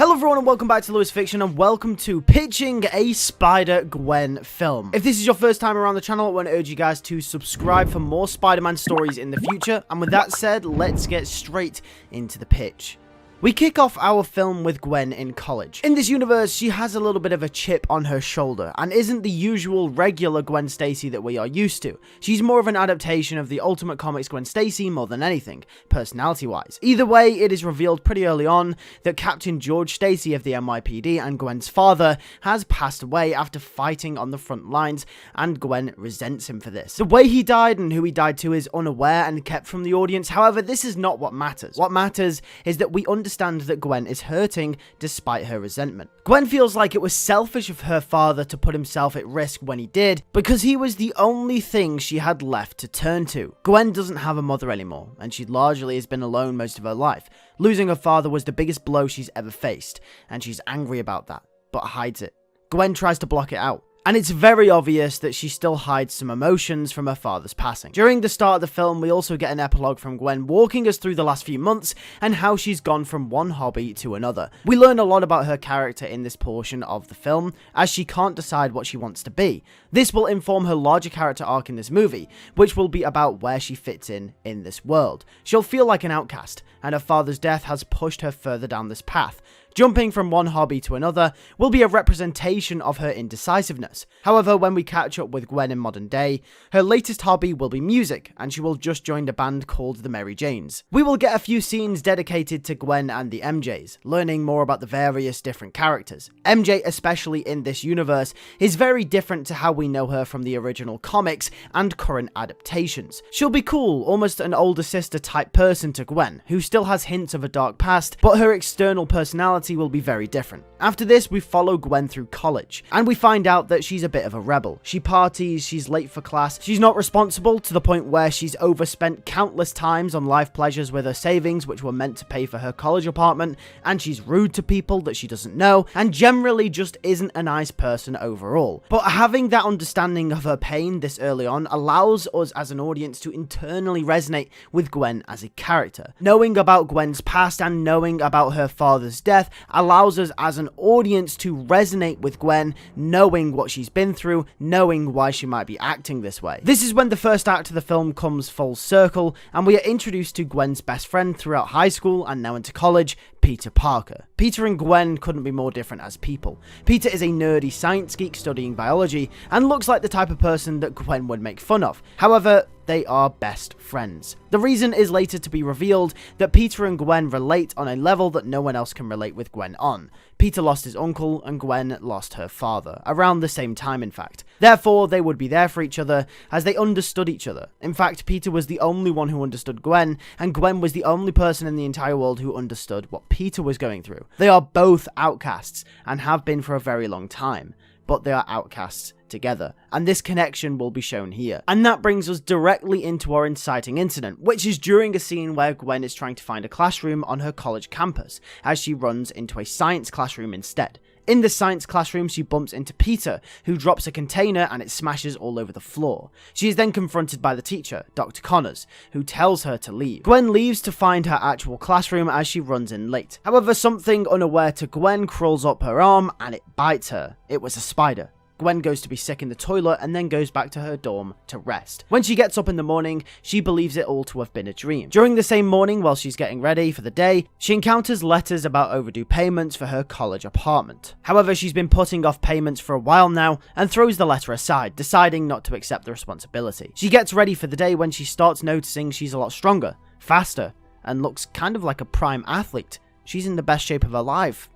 Hello everyone and welcome back to LewisFiction and welcome to pitching a Spider-Gwen film. If this is your first time around the channel, I want to urge you guys to subscribe for more Spider-Man stories in the future. And with that said, let's get straight into the pitch. We kick off our film with Gwen in college. In this universe, she has a little bit of a chip on her shoulder and isn't the usual regular Gwen Stacy that we are used to. She's more of an adaptation of the Ultimate Comics Gwen Stacy more than anything, personality-wise. Either way, it is revealed pretty early on that Captain George Stacy of the NYPD and Gwen's father has passed away after fighting on the front lines, and Gwen resents him for this. The way he died and who he died to is unaware and kept from the audience. However, this is not what matters. What matters is that we understand that Gwen is hurting despite her resentment. Gwen feels like it was selfish of her father to put himself at risk when he did, because he was the only thing she had left to turn to. Gwen doesn't have a mother anymore, and she largely has been alone most of her life. Losing her father was the biggest blow she's ever faced, and she's angry about that, but hides it. Gwen tries to block it out. And it's very obvious that she still hides some emotions from her father's passing. During the start of the film, we also get an epilogue from Gwen walking us through the last few months and how she's gone from one hobby to another. We learn a lot about her character in this portion of the film, as she can't decide what she wants to be. This will inform her larger character arc in this movie, which will be about where she fits in this world. She'll feel like an outcast, and her father's death has pushed her further down this path. Jumping from one hobby to another will be a representation of her indecisiveness. However, when we catch up with Gwen in modern day, her latest hobby will be music, and she will just join a band called the Mary Janes. We will get a few scenes dedicated to Gwen and the MJs, learning more about the various different characters. MJ, especially in this universe, is very different to how we know her from the original comics and current adaptations. She'll be cool, almost an older sister type person to Gwen, who still has hints of a dark past, but her external personality will be very different. After this, we follow Gwen through college, and we find out that she's a bit of a rebel. She parties, she's late for class, she's not responsible to the point where she's overspent countless times on life pleasures with her savings which were meant to pay for her college apartment, and she's rude to people that she doesn't know, and generally just isn't a nice person overall. But having that understanding of her pain this early on allows us as an audience to internally resonate with Gwen as a character. Knowing about Gwen's past and knowing about her father's death allows us as an audience to resonate with Gwen, knowing what she's been through, knowing why she might be acting this way. This is when the first act of the film comes full circle, and we are introduced to Gwen's best friend throughout high school and now into college, Peter Parker. Peter and Gwen couldn't be more different as people. Peter is a nerdy science geek studying biology and looks like the type of person that Gwen would make fun of. However, they are best friends. The reason is later to be revealed that Peter and Gwen relate on a level that no one else can relate with Gwen on. Peter lost his uncle and Gwen lost her father, around the same time in fact. Therefore, they would be there for each other as they understood each other. In fact, Peter was the only one who understood Gwen, and Gwen was the only person in the entire world who understood what Peter was going through. They are both outcasts and have been for a very long time, but they are outcasts together, and this connection will be shown here. And that brings us directly into our inciting incident, which is during a scene where Gwen is trying to find a classroom on her college campus, as she runs into a science classroom instead. In the science classroom, she bumps into Peter, who drops a container and it smashes all over the floor. She is then confronted by the teacher, Dr. Connors, who tells her to leave. Gwen leaves to find her actual classroom as she runs in late. However, something unaware to Gwen crawls up her arm and it bites her. It was a spider. Gwen goes to be sick in the toilet and then goes back to her dorm to rest. When she gets up in the morning, she believes it all to have been a dream. During the same morning, while she's getting ready for the day, she encounters letters about overdue payments for her college apartment. However, she's been putting off payments for a while now and throws the letter aside, deciding not to accept the responsibility. She gets ready for the day when she starts noticing she's a lot stronger, faster, and looks kind of like a prime athlete. She's in the best shape of her life.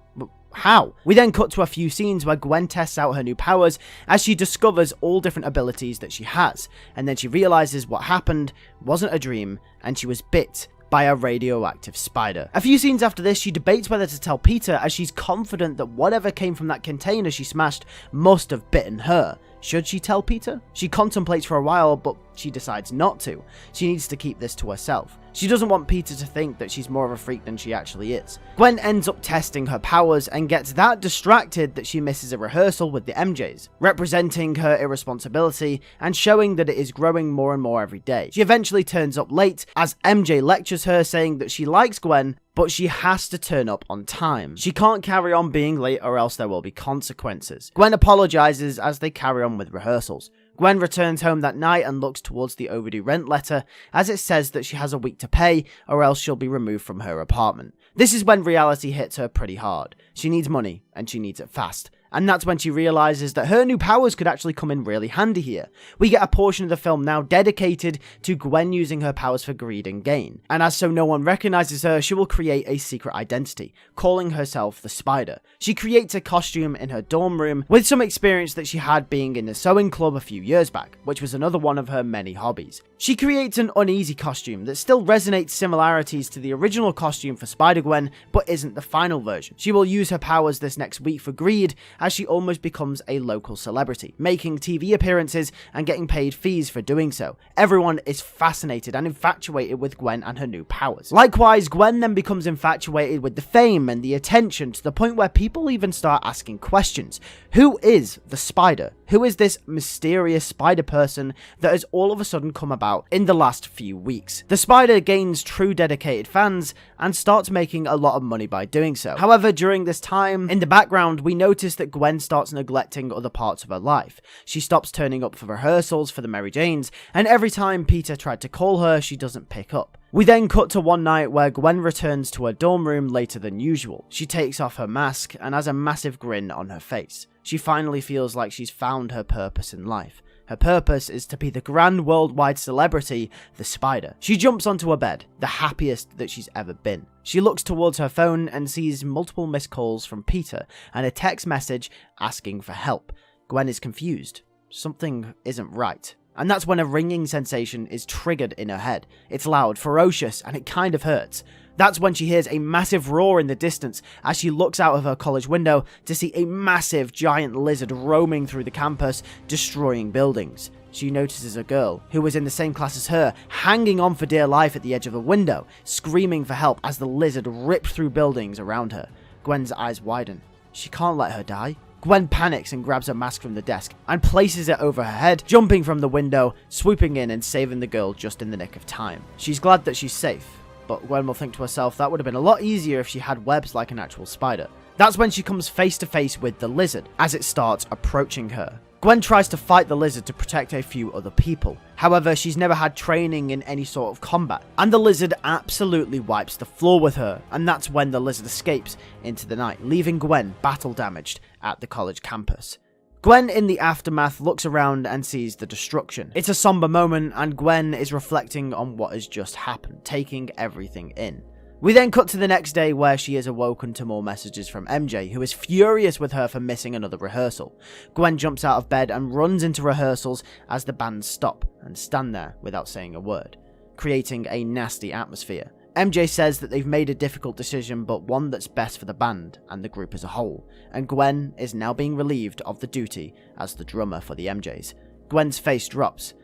How? We then cut to a few scenes where Gwen tests out her new powers as she discovers all different abilities that she has, and then she realizes what happened wasn't a dream and she was bit by a radioactive spider. A few scenes after this, she debates whether to tell Peter, as she's confident that whatever came from that container she smashed must have bitten her. Should she tell Peter? She contemplates for a while, but she decides not to. She needs to keep this to herself. She doesn't want Peter to think that she's more of a freak than she actually is. Gwen ends up testing her powers and gets that distracted that she misses a rehearsal with the MJs, representing her irresponsibility and showing that it is growing more and more every day. She eventually turns up late as MJ lectures her, saying that she likes Gwen, but she has to turn up on time. She can't carry on being late or else there will be consequences. Gwen apologizes as they carry on with rehearsals. Gwen returns home that night and looks towards the overdue rent letter as it says that she has a week to pay or else she'll be removed from her apartment. This is when reality hits her pretty hard. She needs money and she needs it fast. And that's when she realizes that her new powers could actually come in really handy here. We get a portion of the film now dedicated to Gwen using her powers for greed and gain. And as so no one recognizes her, she will create a secret identity, calling herself the Spider. She creates a costume in her dorm room with some experience that she had being in a sewing club a few years back, which was another one of her many hobbies. She creates an uneasy costume that still resonates similarities to the original costume for Spider-Gwen, but isn't the final version. She will use her powers this next week for greed, as she almost becomes a local celebrity, making TV appearances and getting paid fees for doing so. Everyone is fascinated and infatuated with Gwen and her new powers. Likewise, Gwen then becomes infatuated with the fame and the attention to the point where people even start asking questions. Who is the Spider? Who is this mysterious spider person that has all of a sudden come about in the last few weeks? The Spider gains true dedicated fans and starts making a lot of money by doing so. However, during this time, in the background, we notice that Gwen starts neglecting other parts of her life. She stops turning up for rehearsals for the Mary Janes, and every time Peter tried to call her, she doesn't pick up. We then cut to one night where Gwen returns to her dorm room later than usual. She takes off her mask and has a massive grin on her face. She finally feels like she's found her purpose in life. Her purpose is to be the grand worldwide celebrity, the Spider. She jumps onto her bed, the happiest that she's ever been. She looks towards her phone and sees multiple missed calls from Peter and a text message asking for help. Gwen is confused. Something isn't right. And that's when a ringing sensation is triggered in her head. It's loud, ferocious, and it kind of hurts. That's when she hears a massive roar in the distance as she looks out of her college window to see a massive giant lizard roaming through the campus, destroying buildings. She notices a girl, who was in the same class as her, hanging on for dear life at the edge of the window, screaming for help as the lizard ripped through buildings around her. Gwen's eyes widen. She can't let her die. Gwen panics and grabs her mask from the desk and places it over her head, jumping from the window, swooping in and saving the girl just in the nick of time. She's glad that she's safe, but Gwen will think to herself that would have been a lot easier if she had webs like an actual spider. That's when she comes face to face with the lizard as it starts approaching her. Gwen tries to fight the lizard to protect a few other people. However, she's never had training in any sort of combat, and the lizard absolutely wipes the floor with her, and that's when the lizard escapes into the night, leaving Gwen battle damaged at the college campus. Gwen, in the aftermath, looks around and sees the destruction. It's a somber moment, and Gwen is reflecting on what has just happened, taking everything in. We then cut to the next day where she is awoken to more messages from MJ, who is furious with her for missing another rehearsal. Gwen jumps out of bed and runs into rehearsals as the band stop and stand there without saying a word, creating a nasty atmosphere. MJ says that they've made a difficult decision, but one that's best for the band and the group as a whole, and Gwen is now being relieved of the duty as the drummer for the MJs. Gwen's face drops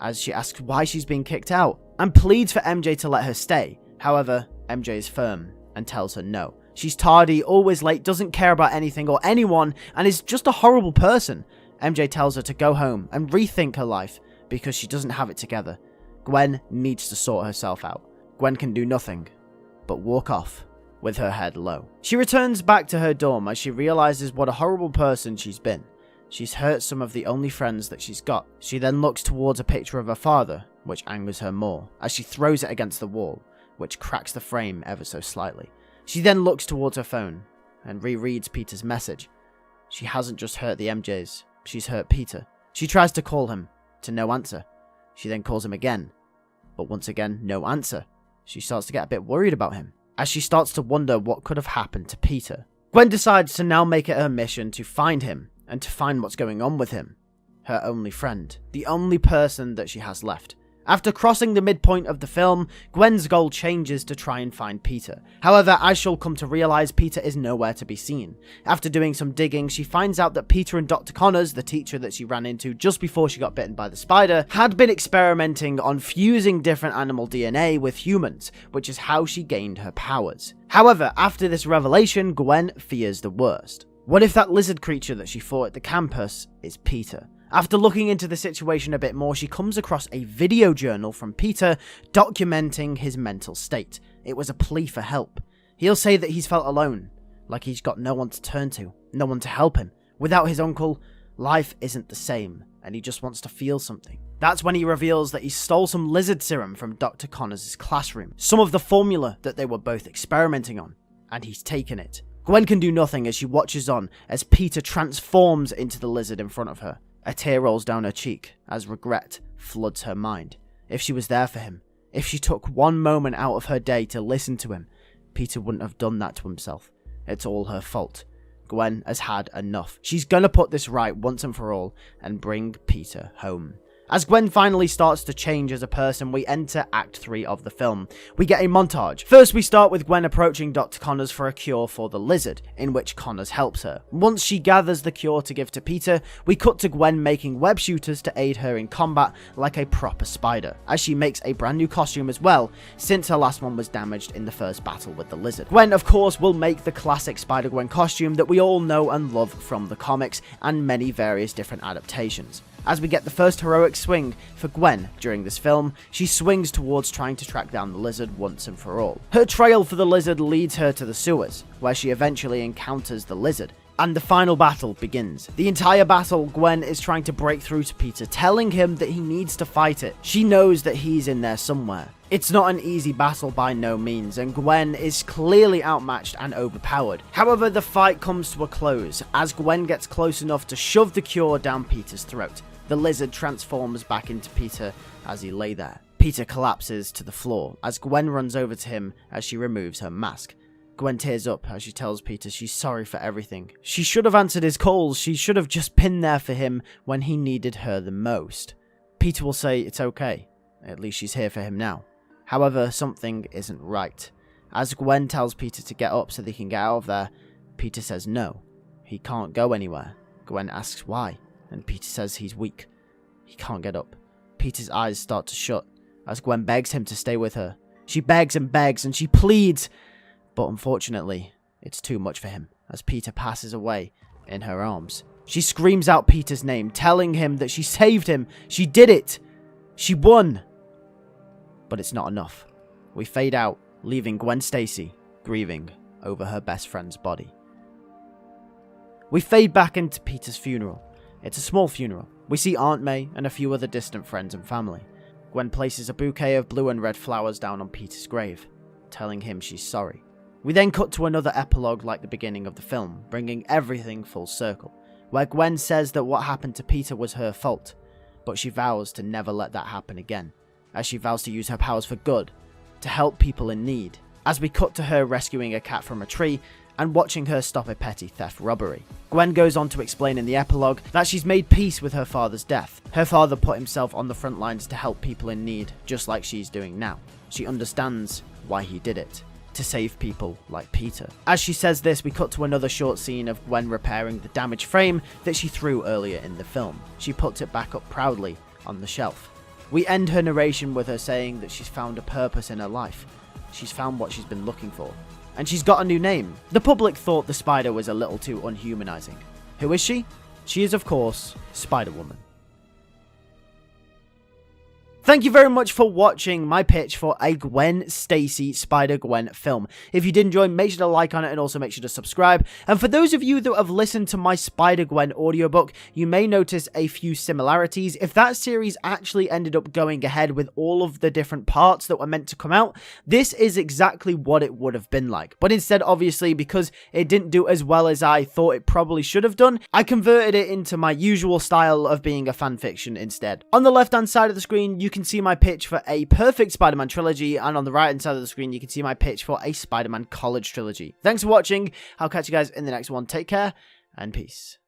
as she asks why she's being kicked out and pleads for MJ to let her stay. However, MJ is firm and tells her no. She's tardy, always late, doesn't care about anything or anyone, and is just a horrible person. MJ tells her to go home and rethink her life because she doesn't have it together. Gwen needs to sort herself out. Gwen can do nothing but walk off with her head low. She returns back to her dorm as she realizes what a horrible person she's been. She's hurt some of the only friends that she's got. She then looks towards a picture of her father, which angers her more, as she throws it against the wall, which cracks the frame ever so slightly. She then looks towards her phone and rereads Peter's message. She hasn't just hurt the MJs, she's hurt Peter. She tries to call him, to no answer. She then calls him again, but once again, no answer. She starts to get a bit worried about him, as she starts to wonder what could have happened to Peter. Gwen decides to now make it her mission to find him, and to find what's going on with him. Her only friend, the only person that she has left. After crossing the midpoint of the film, Gwen's goal changes to try and find Peter. However, as she'll come to realize, Peter is nowhere to be seen. After doing some digging, she finds out that Peter and Dr. Connors, the teacher that she ran into just before she got bitten by the spider, had been experimenting on fusing different animal DNA with humans, which is how she gained her powers. However, after this revelation, Gwen fears the worst. What if that lizard creature that she fought at the campus is Peter? After looking into the situation a bit more, she comes across a video journal from Peter documenting his mental state. It was a plea for help. He'll say that he's felt alone, like he's got no one to turn to, no one to help him. Without his uncle, life isn't the same, and he just wants to feel something. That's when he reveals that he stole some lizard serum from Dr. Connors' classroom, some of the formula that they were both experimenting on, and he's taken it. Gwen can do nothing as she watches on as Peter transforms into the lizard in front of her. A tear rolls down her cheek as regret floods her mind. If she was there for him, if she took one moment out of her day to listen to him, Peter wouldn't have done that to himself. It's all her fault. Gwen has had enough. She's gonna put this right once and for all and bring Peter home. As Gwen finally starts to change as a person, we enter Act 3 of the film. We get a montage. First, we start with Gwen approaching Dr. Connors for a cure for the lizard, in which Connors helps her. Once she gathers the cure to give to Peter, we cut to Gwen making web shooters to aid her in combat like a proper spider, as she makes a brand new costume as well, since her last one was damaged in the first battle with the lizard. Gwen, of course, will make the classic Spider-Gwen costume that we all know and love from the comics and many various different adaptations. As we get the first heroic swing for Gwen during this film, she swings towards trying to track down the lizard once and for all. Her trail for the lizard leads her to the sewers, where she eventually encounters the lizard, and the final battle begins. The entire battle, Gwen is trying to break through to Peter, telling him that he needs to fight it. She knows that he's in there somewhere. It's not an easy battle by no means, and Gwen is clearly outmatched and overpowered. However, the fight comes to a close, as Gwen gets close enough to shove the cure down Peter's throat. The lizard transforms back into Peter as he lay there. Peter collapses to the floor as Gwen runs over to him as she removes her mask. Gwen tears up as she tells Peter she's sorry for everything. She should have answered his calls. She should have just been there for him when he needed her the most. Peter will say it's okay. At least she's here for him now. However, something isn't right. As Gwen tells Peter to get up so they can get out of there, Peter says no. He can't go anywhere. Gwen asks why, and Peter says he's weak. He can't get up. Peter's eyes start to shut as Gwen begs him to stay with her. She begs and she pleads, but unfortunately, it's too much for him as Peter passes away in her arms. She screams out Peter's name, telling him that she saved him. She did it. She won. But it's not enough. We fade out, leaving Gwen Stacy grieving over her best friend's body. We fade back into Peter's funeral. It's a small funeral. We see Aunt May and a few other distant friends and family. Gwen places a bouquet of blue and red flowers down on Peter's grave, telling him she's sorry. We then cut to another epilogue like the beginning of the film, bringing everything full circle, where Gwen says that what happened to Peter was her fault, but she vows to never let that happen again, as she vows to use her powers for good, to help people in need. As we cut to her rescuing a cat from a tree, and watching her stop a petty theft robbery. Gwen goes on to explain in the epilogue that she's made peace with her father's death. Her father put himself on the front lines to help people in need, just like she's doing now. She understands why he did it, to save people like Peter. As she says this, we cut to another short scene of Gwen repairing the damaged frame that she threw earlier in the film. She puts it back up proudly on the shelf. We end her narration with her saying that she's found a purpose in her life. She's found what she's been looking for. And she's got a new name. The public thought the spider was a little too unhumanizing. Who is she? She is, of course, Spider-Woman. Thank you very much for watching my pitch for a Gwen Stacy Spider-Gwen film. If you did enjoy, make sure to like on it and also make sure to subscribe. And for those of you that have listened to my Spider-Gwen audiobook, you may notice a few similarities. If that series actually ended up going ahead with all of the different parts that were meant to come out, this is exactly what it would have been like. But instead, obviously, because it didn't do as well as I thought it probably should have done, I converted it into my usual style of being a fanfiction instead. On the left-hand side of the screen, you can see my pitch for a perfect Spider-Man trilogy, and on the right-hand side of the screen, you can see my pitch for a Spider-Man college trilogy. Thanks for watching. I'll catch you guys in the next one. Take care, and peace.